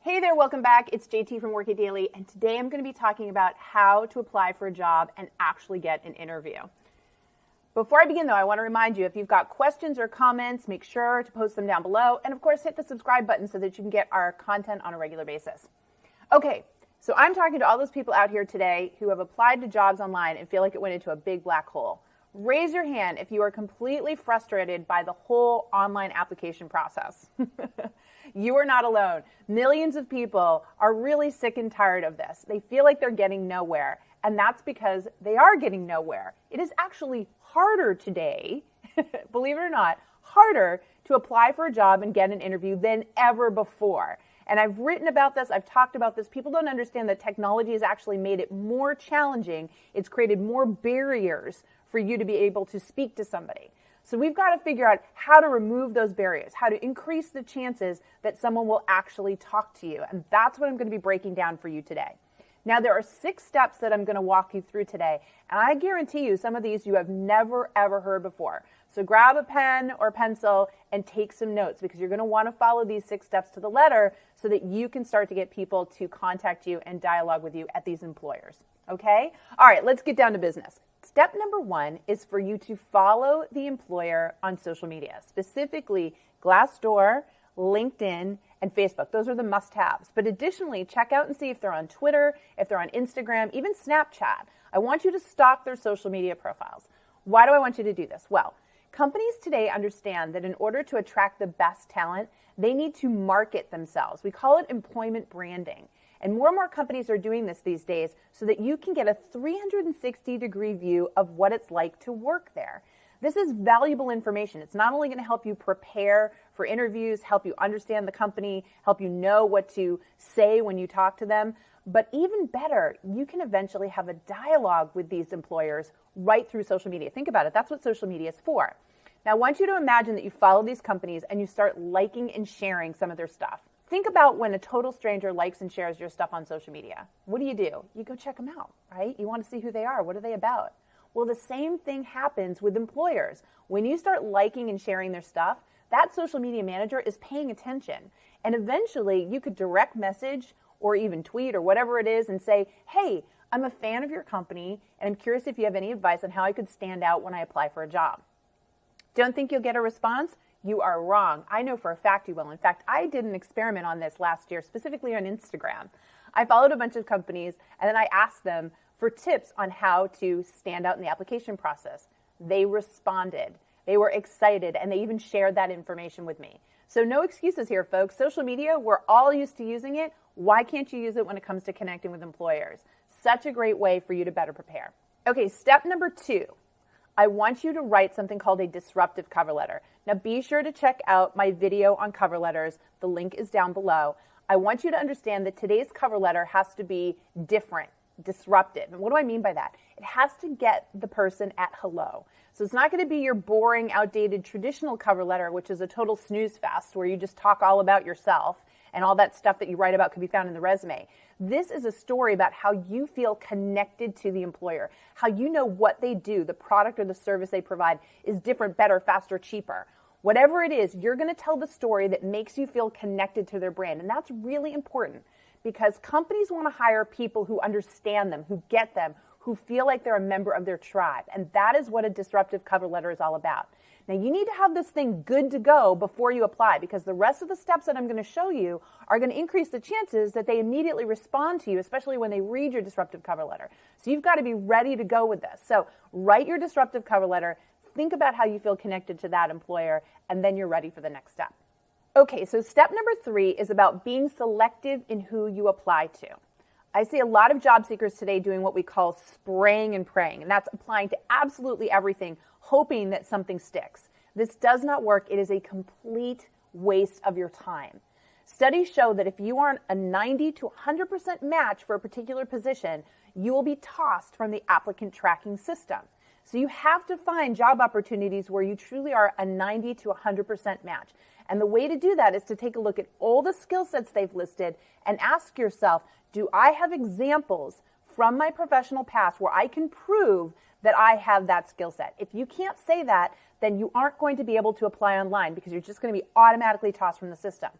Hey there, welcome back. It's JT from Work It Daily, and today I'm going to be talking about how to apply for a job and actually get an interview. Before I begin, though, I want to remind you, if you've got questions or comments, make sure to post them down below, and of course, hit the subscribe button so that you can get our content on a regular basis. Okay, so I'm talking to all those people out here today who have applied to jobs online and feel like it went into a big black hole. Raise your hand if you are completely frustrated by the whole online application process. You are not alone. Millions of people are really sick and tired of this. They feel like they're getting nowhere, and that's because they are getting nowhere. It is actually harder today, believe it or not, harder to apply for a job and get an interview than ever before. And I've written about this, I've talked about this. People don't understand that technology has actually made it more challenging. It's created more barriers for you to be able to speak to somebody. So we've got to figure out how to remove those barriers, how to increase the chances that someone will actually talk to you. And that's what I'm going to be breaking down for you today. Now, there are 6 steps that I'm going to walk you through today. And I guarantee you some of these you have never, ever heard before. So grab a pen or pencil and take some notes, because you're going to want to follow these 6 steps to the letter so that you can start to get people to contact you and dialogue with you at these employers. Okay? All right, let's get down to business. Step number 1 is for you to follow the employer on social media, specifically Glassdoor, LinkedIn, and Facebook. Those are the must-haves. But additionally, check out and see if they're on Twitter, if they're on Instagram, even Snapchat. I want you to stalk their social media profiles. Why do I want you to do this? Well, companies today understand that in order to attract the best talent, they need to market themselves. We call it employment branding. And more companies are doing this these days so that you can get a 360-degree view of what it's like to work there. This is valuable information. It's not only going to help you prepare for interviews, help you understand the company, help you know what to say when you talk to them, but even better, you can eventually have a dialogue with these employers right through social media. Think about it. That's what social media is for. Now, I want you to imagine that you follow these companies and you start liking and sharing some of their stuff. Think about when a total stranger likes and shares your stuff on social media. What do? You go check them out, right? You want to see who they are. What are they about? Well, the same thing happens with employers. When you start liking and sharing their stuff, that social media manager is paying attention. And eventually, you could direct message or even tweet or whatever it is and say, hey, I'm a fan of your company, and I'm curious if you have any advice on how I could stand out when I apply for a job. Don't think you'll get a response? You are wrong. I know for a fact you will. In fact, I did an experiment on this last year, specifically on Instagram. I followed a bunch of companies, and then I asked them for tips on how to stand out in the application process. They responded. They were excited, and they even shared that information with me. So no excuses here, folks. Social media, we're all used to using it. Why can't you use it when it comes to connecting with employers? Such a great way for you to better prepare. Okay, step number 2. I want you to write something called a disruptive cover letter. Now, be sure to check out my video on cover letters. The link is down below. I want you to understand that today's cover letter has to be different, disruptive. And what do I mean by that? It has to get the person at hello. So it's not going to be your boring, outdated, traditional cover letter, which is a total snooze fest where you just talk all about yourself and all that stuff that you write about can be found in the resume. This is a story about how you feel connected to the employer, how you know what they do, the product or the service they provide is different, better, faster, cheaper. Whatever it is, you're going to tell the story that makes you feel connected to their brand. And that's really important because companies want to hire people who understand them, who get them, who feel like they're a member of their tribe. And that is what a disruptive cover letter is all about. Now, you need to have this thing good to go before you apply, because the rest of the steps that I'm going to show you are going to increase the chances that they immediately respond to you, especially when they read your disruptive cover letter. So you've got to be ready to go with this. So write your disruptive cover letter, think about how you feel connected to that employer, and then you're ready for the next step. Okay, so step number 3 is about being selective in who you apply to. I see a lot of job seekers today doing what we call spraying and praying, and that's applying to absolutely everything, hoping that something sticks. This does not work. It is a complete waste of your time. Studies show that if you aren't a 90 to 100% match for a particular position, you will be tossed from the applicant tracking system. So you have to find job opportunities where you truly are a 90 to 100% match. And the way to do that is to take a look at all the skill sets they've listed and ask yourself, do I have examples from my professional past where I can prove that I have that skill set? If you can't say that, then you aren't going to be able to apply online because you're just going to be automatically tossed from the system.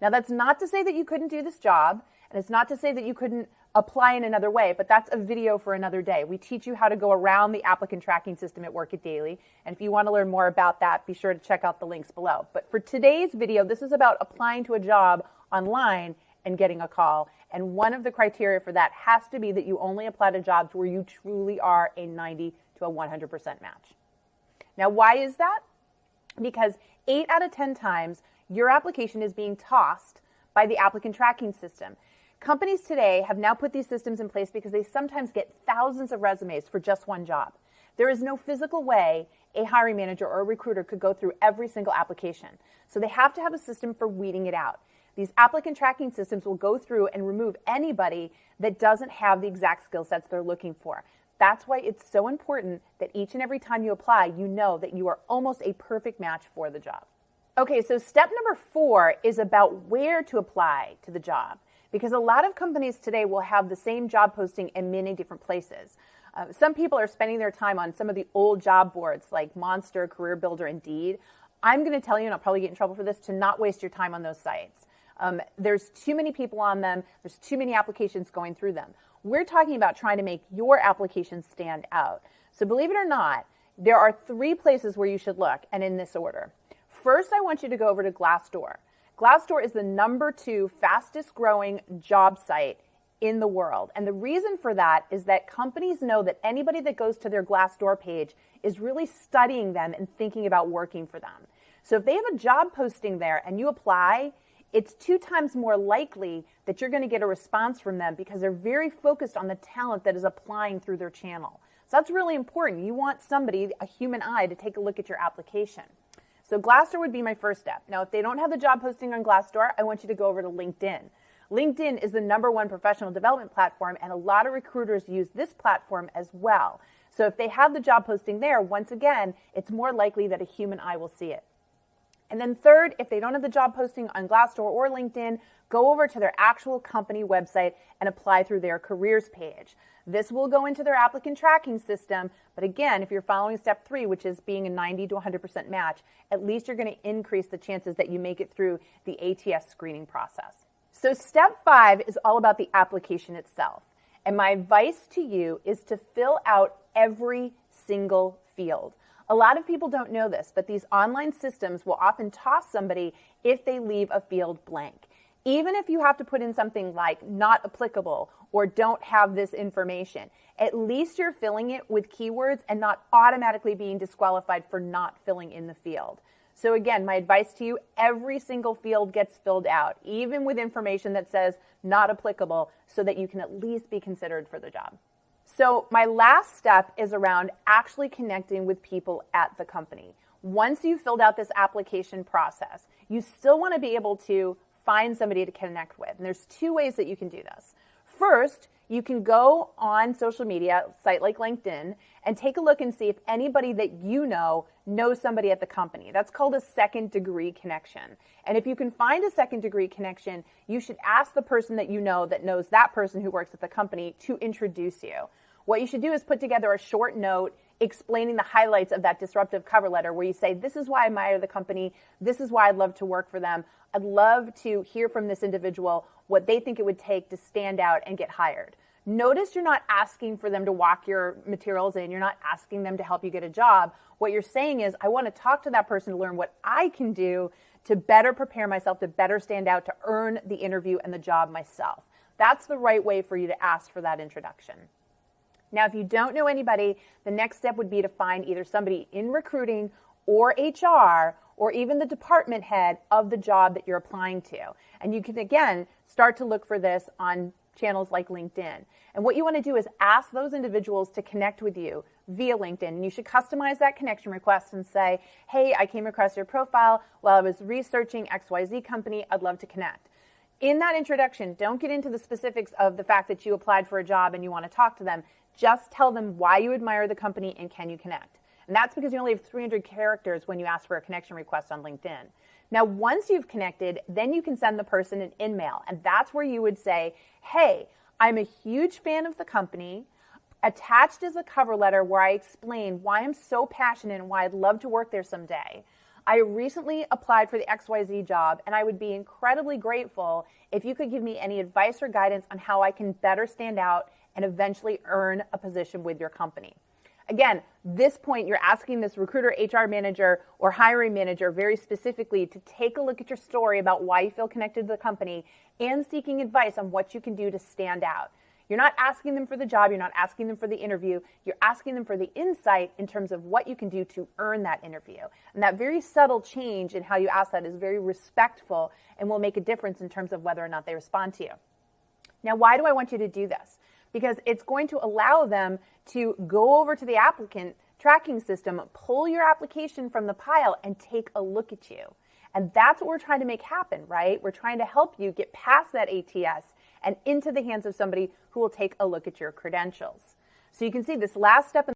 Now, that's not to say that you couldn't do this job, and it's not to say that you couldn't apply in another way, but that's a video for another day. We teach you how to go around the applicant tracking system at Work It Daily, and if you want to learn more about that, be sure to check out the links below. But for today's video, this is about applying to a job online and getting a call, and one of the criteria for that has to be that you only apply to jobs where you truly are a 90 to a 100% match. Now, why is that? Because 8 out of 10 times, your application is being tossed by the applicant tracking system. Companies today have now put these systems in place because they sometimes get thousands of resumes for just one job. There is no physical way a hiring manager or a recruiter could go through every single application. So they have to have a system for weeding it out. These applicant tracking systems will go through and remove anybody that doesn't have the exact skill sets they're looking for. That's why it's so important that each and every time you apply, you know that you are almost a perfect match for the job. Okay, so step number 4 is about where to apply to the job, because a lot of companies today will have the same job posting in many different places. Some people are spending their time on some of the old job boards like Monster, Career Builder, Indeed. I'm going to tell you, and I'll probably get in trouble for this, to not waste your time on those sites. There's too many people on them. There's too many applications going through them. We're talking about trying to make your application stand out. So believe it or not, there are 3 places where you should look, and in this order. First, I want you to go over to Glassdoor. Glassdoor is the number 2 fastest growing job site in the world. And the reason for that is that companies know that anybody that goes to their Glassdoor page is really studying them and thinking about working for them. So if they have a job posting there and you apply, it's 2 times more likely that you're going to get a response from them because they're very focused on the talent that is applying through their channel. So that's really important. You want somebody, a human eye, to take a look at your application. So Glassdoor would be my first step. Now, if they don't have the job posting on Glassdoor, I want you to go over to LinkedIn. LinkedIn is the number 1 professional development platform, and a lot of recruiters use this platform as well. So if they have the job posting there, once again, it's more likely that a human eye will see it. And then third, if they don't have the job posting on Glassdoor or LinkedIn, go over to their actual company website and apply through their careers page. This will go into their applicant tracking system, but again, if you're following step 3, which is being a 90 to 100% match, at least you're going to increase the chances that you make it through the ATS screening process. So step 5 is all about the application itself. And my advice to you is to fill out every single field. A lot of people don't know this, but these online systems will often toss somebody if they leave a field blank. Even if you have to put in something like not applicable or don't have this information, at least you're filling it with keywords and not automatically being disqualified for not filling in the field. So again, my advice to you, every single field gets filled out, even with information that says not applicable, so that you can at least be considered for the job. So my last step is around actually connecting with people at the company. Once you've filled out this application process, you still want to be able to find somebody to connect with. And there's 2 ways that you can do this. First, you can go on social media, a site like LinkedIn, and take a look and see if anybody that you know knows somebody at the company. That's called a second-degree connection. And if you can find a second-degree connection, you should ask the person that you know that knows that person who works at the company to introduce you. What you should do is put together a short note explaining the highlights of that disruptive cover letter where you say, this is why I admire the company, this is why I'd love to work for them, I'd love to hear from this individual what they think it would take to stand out and get hired. Notice you're not asking for them to walk your materials in, you're not asking them to help you get a job. What you're saying is, I want to talk to that person to learn what I can do to better prepare myself, to better stand out, to earn the interview and the job myself. That's the right way for you to ask for that introduction. Now, if you don't know anybody, the next step would be to find either somebody in recruiting or HR or even the department head of the job that you're applying to. And you can, again, start to look for this on channels like LinkedIn. And what you want to do is ask those individuals to connect with you via LinkedIn. And you should customize that connection request and say, hey, I came across your profile while I was researching XYZ company. I'd love to connect. In that introduction, don't get into the specifics of the fact that you applied for a job and you want to talk to them. Just tell them why you admire the company and can you connect. And that's because you only have 300 characters when you ask for a connection request on LinkedIn. Now, once you've connected, then you can send the person an email. And that's where you would say, hey, I'm a huge fan of the company. Attached is a cover letter where I explain why I'm so passionate and why I'd love to work there someday. I recently applied for the XYZ job, and I would be incredibly grateful if you could give me any advice or guidance on how I can better stand out and eventually earn a position with your company. Again, this point, you're asking this recruiter, HR manager, or hiring manager very specifically to take a look at your story about why you feel connected to the company and seeking advice on what you can do to stand out. You're not asking them for the job. You're not asking them for the interview. You're asking them for the insight in terms of what you can do to earn that interview. And that very subtle change in how you ask that is very respectful and will make a difference in terms of whether or not they respond to you. Now, why do I want you to do this? Because it's going to allow them to go over to the applicant tracking system, pull your application from the pile, and take a look at you. And that's what we're trying to make happen, right? We're trying to help you get past that ATS and into the hands of somebody who will take a look at your credentials. So you can see this last step in